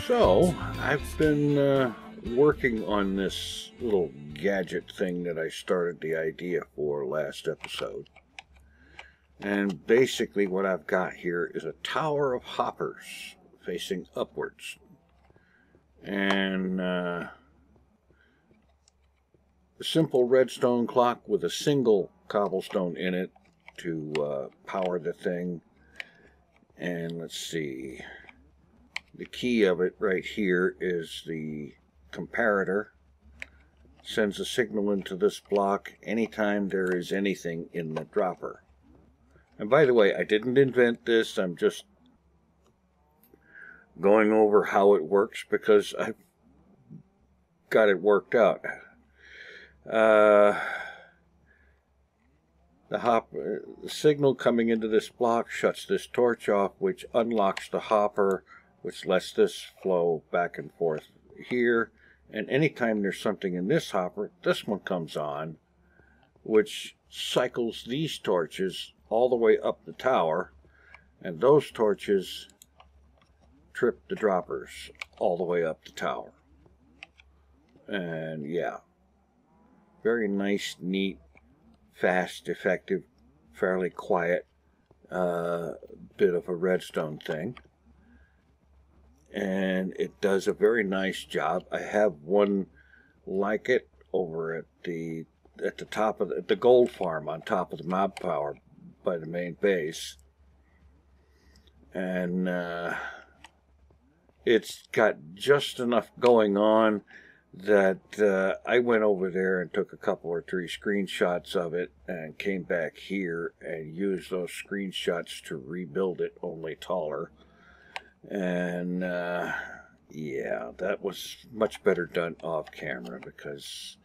So, I've been working on this little gadget thing that I started the idea for last episode. And basically what I've got here is a tower of hoppers facing upwards. And a simple redstone clock with a single cobblestone in it to power the thing. And let's see. The key of it right here is the comparator. Sends a signal into this block anytime there is anything in the dropper. And by the way, I didn't invent this. I'm just going over how it works because I've got it worked out. The signal coming into this block shuts this torch off, which unlocks the hopper, which lets this flow back and forth here. And anytime there's something in this hopper, this one comes on, which cycles these torches all the way up the tower, and those torches trip the droppers all the way up the tower. And yeah, very nice, neat, fast, effective, fairly quiet bit of a redstone thing. And it does a very nice job. I have one like it over at the top of the gold farm on top of the mob power by the main base. And it's got just enough going on that I went over there and took a couple or three screenshots of it and came back here and used those screenshots to rebuild it, only taller. And yeah, that was much better done off camera, because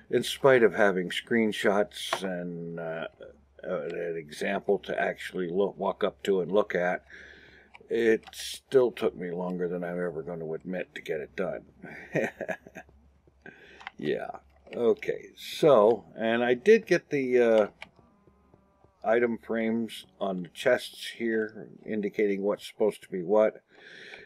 in spite of having screenshots and an example to actually walk up to and look at, it still took me longer than I'm ever going to admit to get it done. Yeah, okay, so, and I did get the item frames on the chests here indicating what's supposed to be what,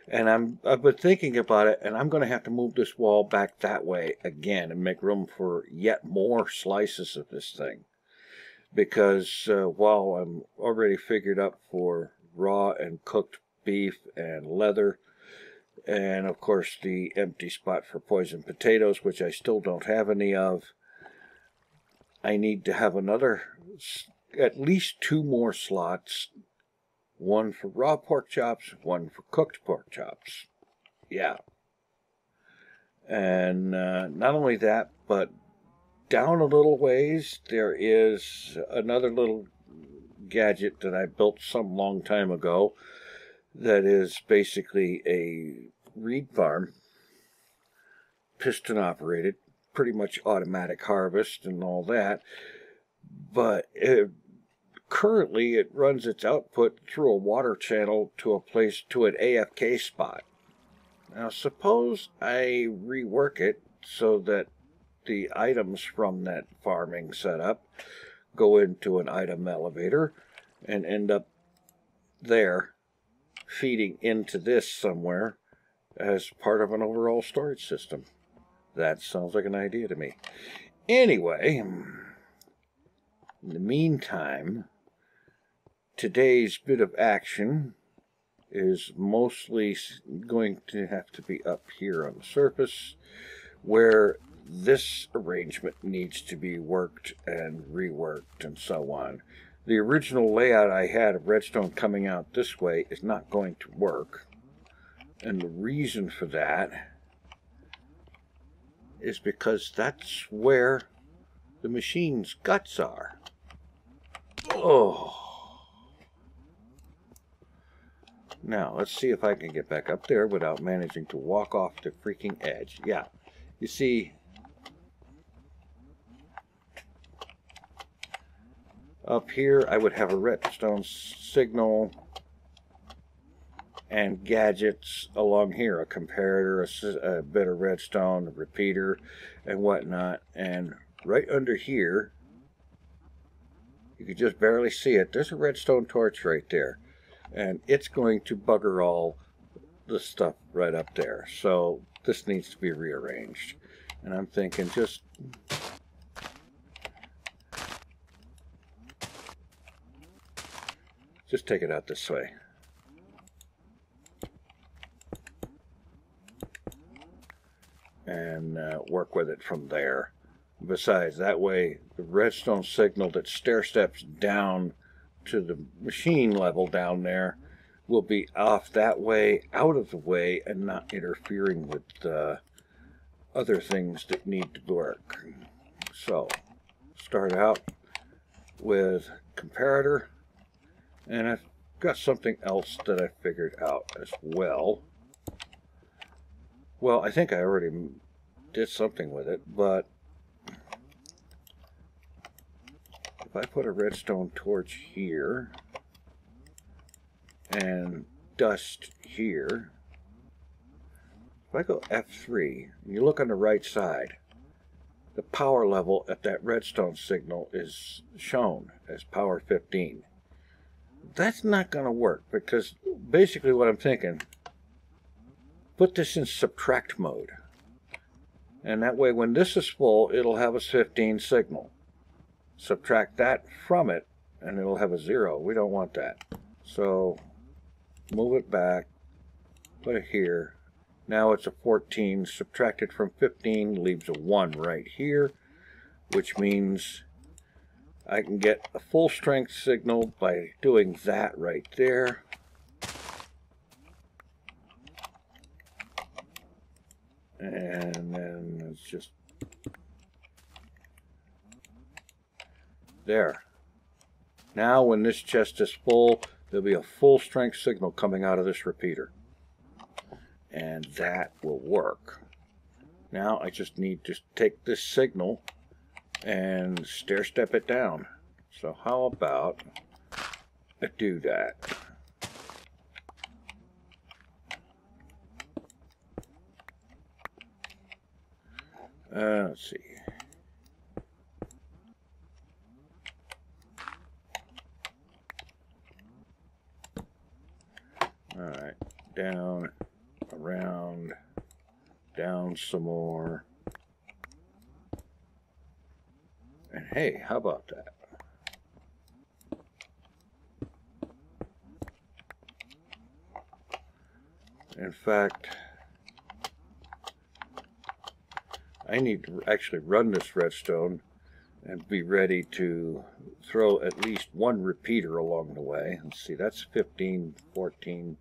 and I've been thinking about it, and I'm going to have to move this wall back that way again and make room for yet more slices of this thing, because while I'm already figured up for raw and cooked beef and leather, and of course the empty spot for poisoned potatoes, which I still don't have any of, I need to have at least two more slots, one for raw pork chops, one for cooked pork chops. Yeah. And not only that, but down a little ways, there is another little gadget that I built some long time ago that is basically a reed farm, piston operated, pretty much automatic harvest and all that. But currently it runs its output through a water channel to an AFK spot. Now suppose I rework it so that the items from that farming setup go into an item elevator and end up there, feeding into this somewhere as part of an overall storage system. That sounds like an idea to me. Anyway, in the meantime, today's bit of action is mostly going to have to be up here on the surface, where this arrangement needs to be worked and reworked and so on. The original layout I had of redstone coming out this way is not going to work. And the reason for that is because that's where the machine's guts are. Oh. Now, let's see if I can get back up there without managing to walk off the freaking edge. Yeah, you see, up here I would have a redstone signal and gadgets along here, a comparator, a bit of redstone, a repeater, and whatnot. And right under here, you can just barely see it, there's a redstone torch right there. And it's going to bugger all the stuff right up there. So this needs to be rearranged. And I'm thinking just take it out this way. And work with it from there. Besides, that way the redstone signal that stair steps down to the machine level down there will be off that way, out of the way, and not interfering with other things that need to work. So, start out with comparator, and I've got something else that I figured out as well. Well, I think I already did something with it, but if I put a redstone torch here and dust here, if I go F3, and you look on the right side, the power level at that redstone signal is shown as power 15. That's not going to work, because basically what I'm thinking, put this in subtract mode. And that way when this is full, it'll have a 15 signal. Subtract that from it, and it'll have a 0. We don't want that. So move it back, put it here. Now it's a 14. Subtracted from 15 leaves a 1 right here, which means I can get a full strength signal by doing that right there. And then it's just there. Now when this chest is full, there'll be a full strength signal coming out of this repeater. And that will work. Now I just need to take this signal and stair step it down. So how about I do that? Let's see. Alright, down, around, down some more. And hey, how about that? In fact, I need to actually run this redstone and be ready to throw at least one repeater along the way. Let's see, that's 15, 14,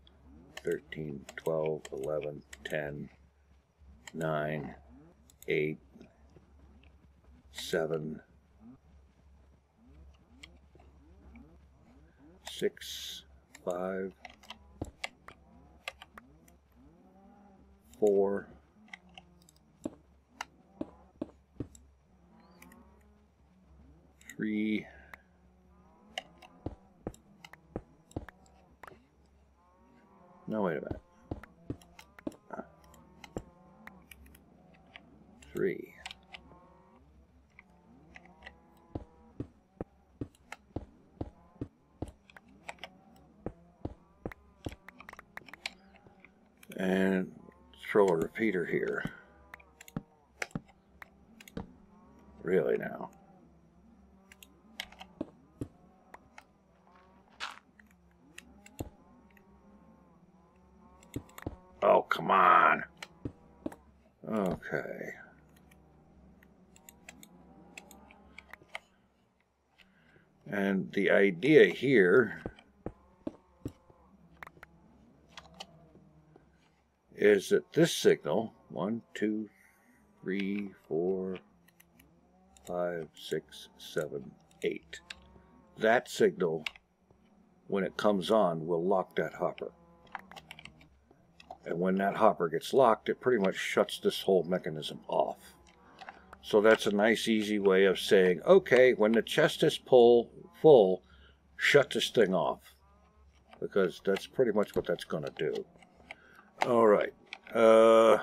13, 12, 11, 10, 9, 8, 7, 6, 5, 4, 3, 3. And throw a repeater here. Really now. Oh, come on. Okay. And the idea here is that this signal, 1, 2, 3, 4, 5, 6, 7, 8, that signal, when it comes on, will lock that hopper. And when that hopper gets locked, it pretty much shuts this whole mechanism off. So that's a nice, easy way of saying, okay, when the chest is full, shut this thing off. Because that's pretty much what that's going to do. All right. That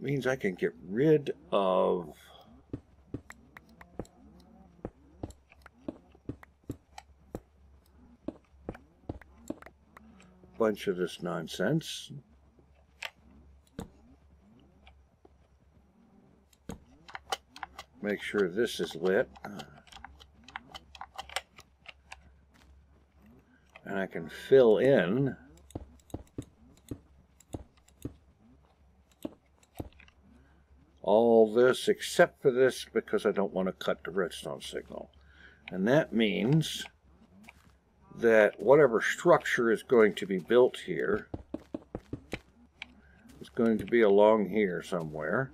means I can get rid of bunch of this nonsense. Make sure this is lit. And I can fill in all this except for this because I don't want to cut the redstone signal. And that means that whatever structure is going to be built here is going to be along here somewhere.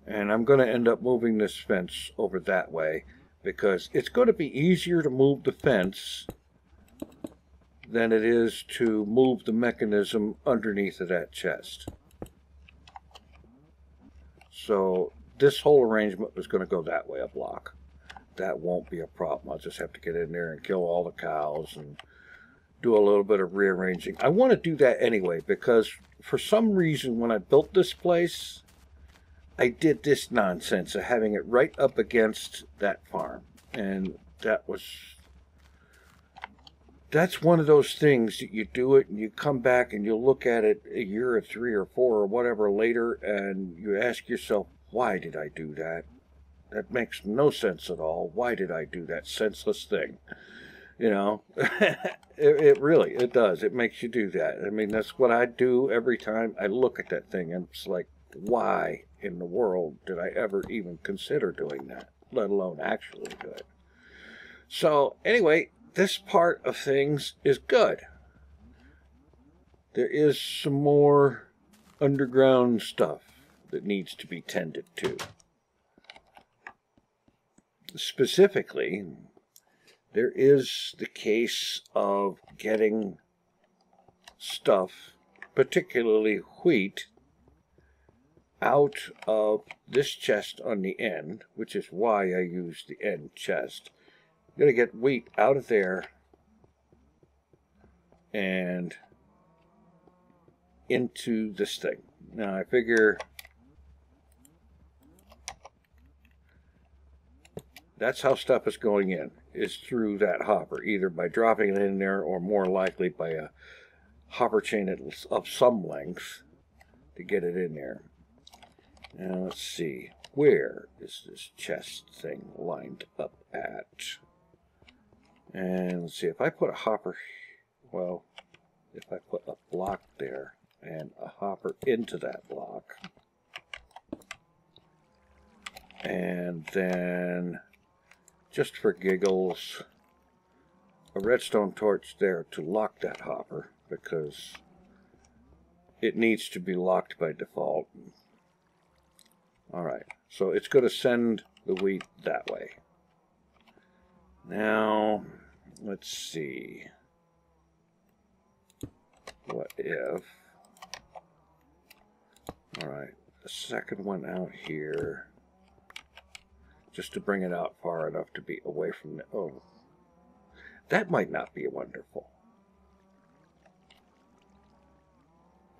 And I'm going to end up moving this fence over that way because it's going to be easier to move the fence than it is to move the mechanism underneath of that chest. So this whole arrangement was going to go that way a block. That won't be a problem. I'll just have to get in there and kill all the cows and do a little bit of rearranging. I want to do that anyway because for some reason when I built this place, I did this nonsense of having it right up against that farm. And that's one of those things that you do it and you come back and you look at it a year or 3 or 4 or whatever later and you ask yourself, why did I do that? That makes no sense at all. Why did I do that senseless thing? You know, it really does. It makes you do that. I mean, that's what I do every time I look at that thing. And it's like, why in the world did I ever even consider doing that, let alone actually do it? So anyway, this part of things is good. There is some more underground stuff that needs to be tended to. Specifically, there is the case of getting stuff, particularly wheat, out of this chest on the end, which is why I use the end chest. I'm going to get wheat out of there and into this thing. Now I figure that's how stuff is going in, is through that hopper, either by dropping it in there or more likely by a hopper chain of some length to get it in there. Now let's see, where is this chest thing lined up at? And let's see, if I put a hopper, well, if I put a block there and a hopper into that block, and then, just for giggles, a redstone torch there to lock that hopper, because it needs to be locked by default. Alright, so it's going to send the wheat that way. Now, let's see. What if... Alright, the second one out here, just to bring it out far enough to be away from the... Oh, that might not be wonderful.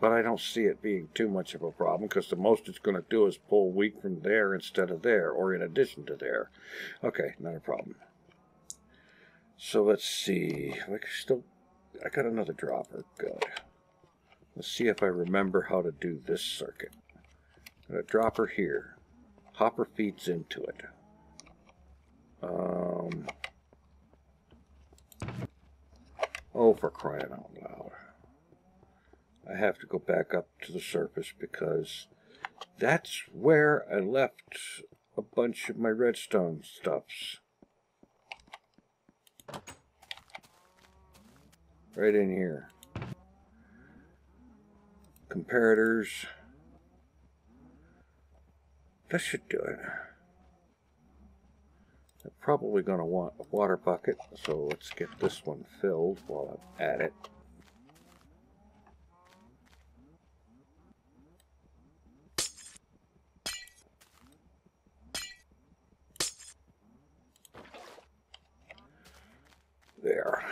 But I don't see it being too much of a problem, because the most it's going to do is pull wheat from there instead of there, or in addition to there. Okay, not a problem. So let's see. I got another dropper. Good. Let's see if I remember how to do this circuit. Got a dropper here. Hopper feeds into it. Oh, for crying out loud. I have to go back up to the surface because that's where I left a bunch of my redstone stuffs. Right in here. Comparators. That should do it. I'm probably going to want a water bucket, so let's get this one filled while I'm at it. There.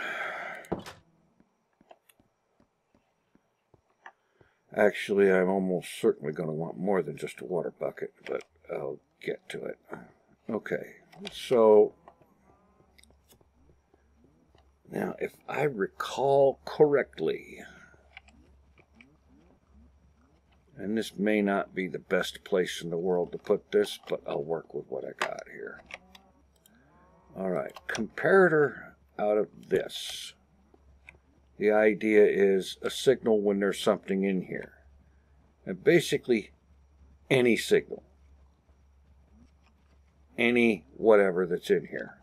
Actually, I'm almost certainly going to want more than just a water bucket, but I'll get to it. Okay, So now, if I recall correctly, and this may not be the best place in the world to put this, but I'll work with what I got here. All right, comparator out of this. The idea is a signal when there's something in here. And basically, any signal. Any whatever that's in here.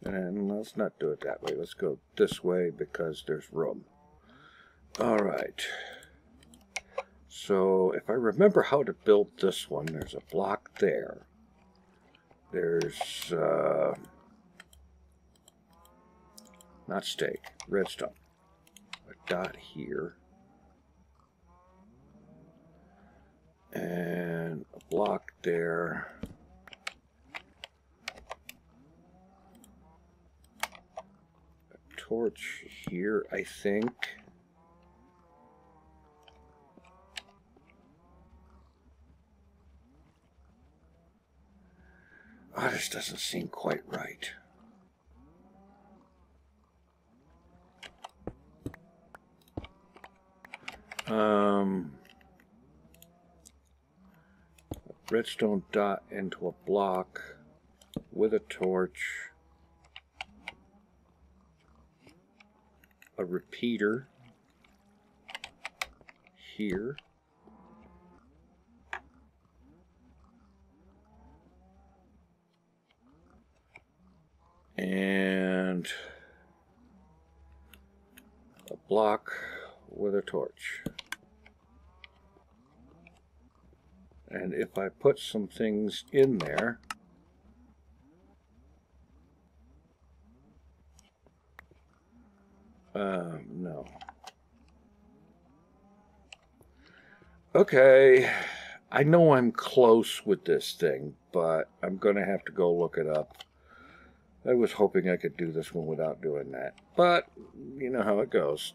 And let's not do it that way. Let's go this way because there's room. All right. So if I remember how to build this one, there's a block there. There's, not steak, redstone. A dot here. And a block there. A torch here, I think. Oh, this doesn't seem quite right. A redstone dot into a block with a torch. A repeater here. And a block with a torch. And if I put some things in there, no. Okay, I know I'm close with this thing, but I'm going to have to go look it up. I was hoping I could do this one without doing that, but you know how it goes.